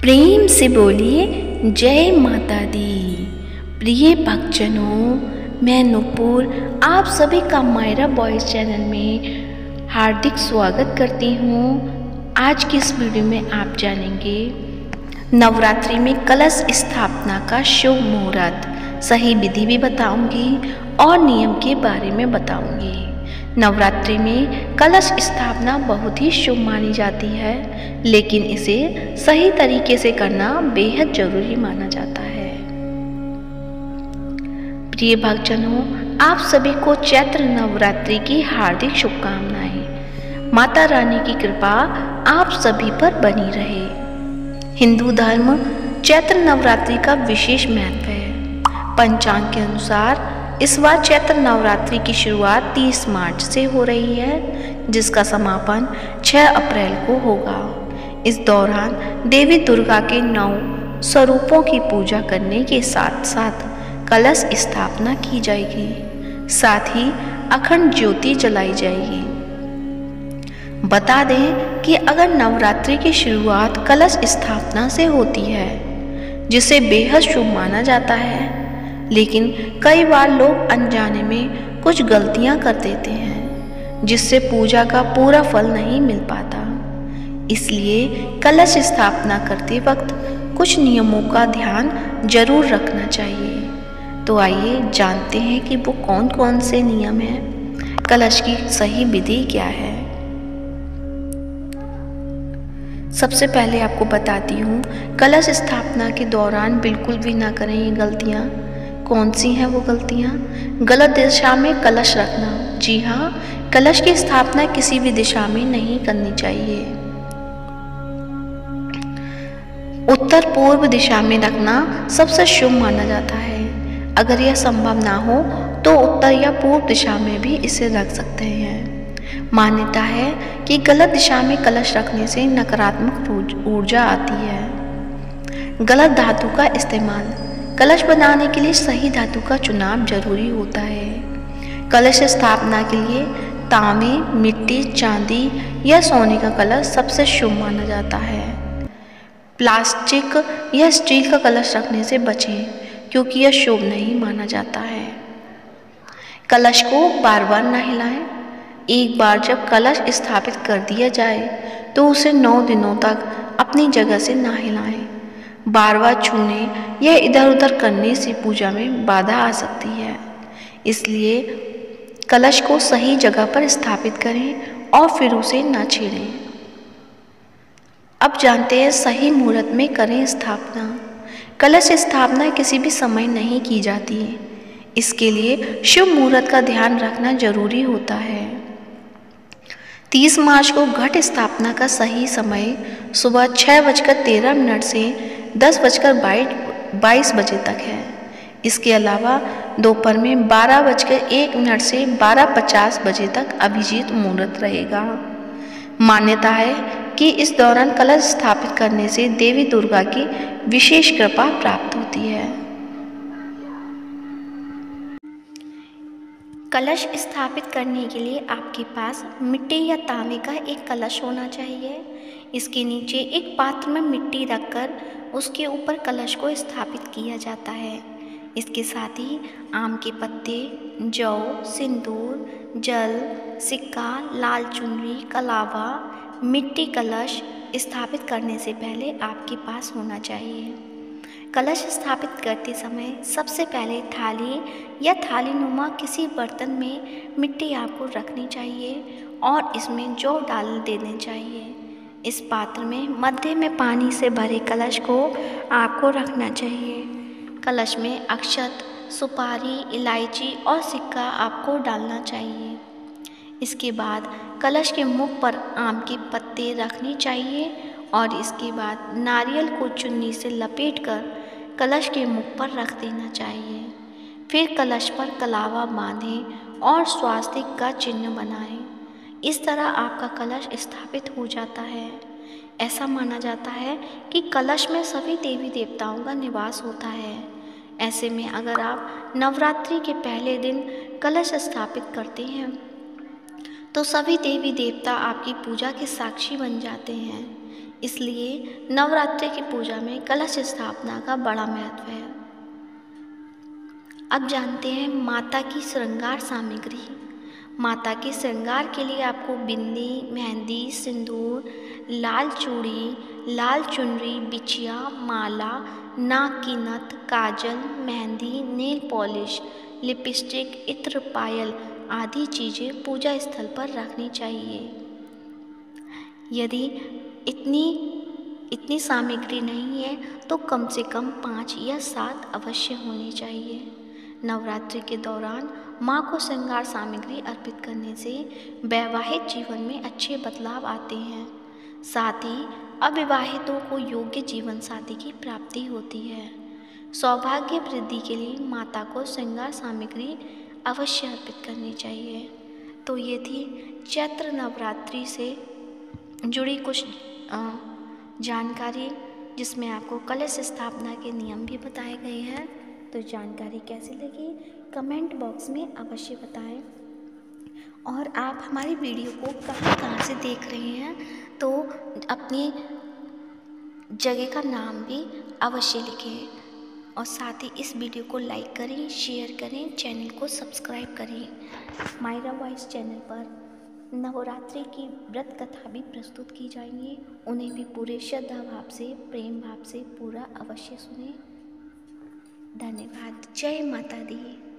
प्रेम से बोलिए जय माता दी। प्रिय भक्तजनों, मैं नूपुर आप सभी का मायरा बॉयज़ चैनल में हार्दिक स्वागत करती हूँ। आज की इस वीडियो में आप जानेंगे नवरात्रि में कलश स्थापना का शुभ मुहूर्त, सही विधि भी बताऊंगी और नियम के बारे में बताऊंगी। नवरात्रि में कलश स्थापना बहुत ही शुभ मानी जाती है, लेकिन इसे सही तरीके से करना बेहद जरूरी माना जाता है। प्रिय भक्तजनों, आप सभी को चैत्र नवरात्रि की हार्दिक शुभकामनाएं। माता रानी की कृपा आप सभी पर बनी रहे। हिंदू धर्म चैत्र नवरात्रि का विशेष महत्व है। पंचांग के अनुसार इस बार चैत्र नवरात्रि की शुरुआत 30 मार्च से हो रही है, जिसका समापन 6 अप्रैल को होगा। इस दौरान देवी दुर्गा के 9 स्वरूपों की पूजा करने के साथ साथ कलश स्थापना की जाएगी, साथ ही अखंड ज्योति जलाई जाएगी। बता दें कि अगर नवरात्रि की शुरुआत कलश स्थापना से होती है, जिसे बेहद शुभ माना जाता है, लेकिन कई बार लोग अनजाने में कुछ गलतियां कर देते हैं, जिससे पूजा का पूरा फल नहीं मिल पाता। इसलिए कलश स्थापना करते वक्त कुछ नियमों का ध्यान जरूर रखना चाहिए। तो आइए जानते हैं कि वो कौन कौन से नियम हैं, कलश की सही विधि क्या है। सबसे पहले आपको बताती हूँ, कलश स्थापना के दौरान बिल्कुल भी ना करें ये गलतियाँ। कौन सी हैं वो गलतियाँ? गलत दिशा में कलश रखना। जी हाँ, कलश की स्थापना किसी भी दिशा में नहीं करनी चाहिए। उत्तर पूर्व दिशा में रखना सबसे शुभ माना जाता है। अगर यह संभव ना हो तो उत्तर या पूर्व दिशा में भी इसे रख सकते हैं। मान्यता है कि गलत दिशा में कलश रखने से नकारात्मक ऊर्जा आती है। गलत धातु का इस्तेमाल। कलश बनाने के लिए सही धातु का चुनाव जरूरी होता है। कलश स्थापना के लिए तांबे, मिट्टी, चांदी या सोने का कलश सबसे शुभ माना जाता है। प्लास्टिक या स्टील का कलश रखने से बचें, क्योंकि यह शुभ नहीं माना जाता है। कलश को बार बार न हिलाएं। एक बार जब कलश स्थापित कर दिया जाए तो उसे 9 दिनों तक अपनी जगह से न हिलाएं। बार बार छूने या इधर उधर करने से पूजा में बाधा आ सकती है। इसलिए कलश को सही जगह पर स्थापित करें और फिर उसे न छेड़ें। अब जानते हैं सही मुहूर्त में करें स्थापना। कलश स्थापना किसी भी समय नहीं की जाती है। इसके लिए शुभ मुहूर्त का ध्यान रखना जरूरी होता है। 30 मार्च को घट स्थापना का सही समय सुबह 6:13 से 10:22 बजे तक है। इसके अलावा दोपहर में 12:01 से 12:50 बजे तक अभिजीत मुहूर्त रहेगा। मान्यता है कि इस दौरान कलश स्थापित करने से देवी दुर्गा की विशेष कृपा प्राप्त होती है। कलश स्थापित करने के लिए आपके पास मिट्टी या तांबे का एक कलश होना चाहिए। इसके नीचे एक पात्र में मिट्टी रखकर उसके ऊपर कलश को स्थापित किया जाता है। इसके साथ ही आम के पत्ते, जौ, सिंदूर, जल, सिक्का, लाल चुनरी, कलावा, मिट्टी कलश स्थापित करने से पहले आपके पास होना चाहिए। कलश स्थापित करते समय सबसे पहले थाली या थाली नुमा किसी बर्तन में मिट्टी आपको रखनी चाहिए और इसमें जौ डाल देने चाहिए। इस पात्र में मध्य में पानी से भरे कलश को आपको रखना चाहिए। कलश में अक्षत, सुपारी, इलायची और सिक्का आपको डालना चाहिए। इसके बाद कलश के मुख पर आम के पत्ते रखने चाहिए और इसके बाद नारियल को चुन्नी से लपेटकर कलश के मुख पर रख देना चाहिए। फिर कलश पर कलावा बांधें और स्वास्तिक का चिन्ह बनाएं। इस तरह आपका कलश स्थापित हो जाता है। ऐसा माना जाता है कि कलश में सभी देवी देवताओं का निवास होता है। ऐसे में अगर आप नवरात्रि के पहले दिन कलश स्थापित करते हैं तो सभी देवी देवता आपकी पूजा के साक्षी बन जाते हैं। इसलिए नवरात्रि की पूजा में कलश स्थापना का बड़ा महत्व है। अब जानते हैं माता की श्रृंगार सामग्री। माता के श्रृंगार के लिए आपको बिंदी, मेहंदी, सिंदूर, लाल चूड़ी, लाल चुनरी, बिछिया, माला, नाक की नथ, काजल, मेहंदी, नेल पॉलिश, लिपस्टिक, इत्र, पायल आदि चीज़ें पूजा स्थल पर रखनी चाहिए। यदि इतनी सामग्री नहीं है तो कम से कम 5 या 7 अवश्य होनी चाहिए। नवरात्रि के दौरान माँ को श्रृंगार सामग्री अर्पित करने से वैवाहिक जीवन में अच्छे बदलाव आते हैं। साथ ही अविवाहितों को योग्य जीवन साथी की प्राप्ति होती है। सौभाग्य वृद्धि के लिए माता को श्रृंगार सामग्री अवश्य अर्पित करनी चाहिए। तो ये थी चैत्र नवरात्रि से जुड़ी कुछ जानकारी, जिसमें आपको कलश स्थापना के नियम भी बताए गए हैं। तो जानकारी कैसी लगी कमेंट बॉक्स में अवश्य बताएं। और आप हमारी वीडियो को कहाँ से देख रहे हैं तो अपनी जगह का नाम भी अवश्य लिखें। और साथ ही इस वीडियो को लाइक करें, शेयर करें, चैनल को सब्सक्राइब करें। मायरा वॉइस चैनल पर नवरात्रि की व्रत कथा भी प्रस्तुत की जाएंगी, उन्हें भी पूरे श्रद्धा भाव से, प्रेम भाव से पूरा अवश्य सुनें। धन्यवाद। जय माता दी।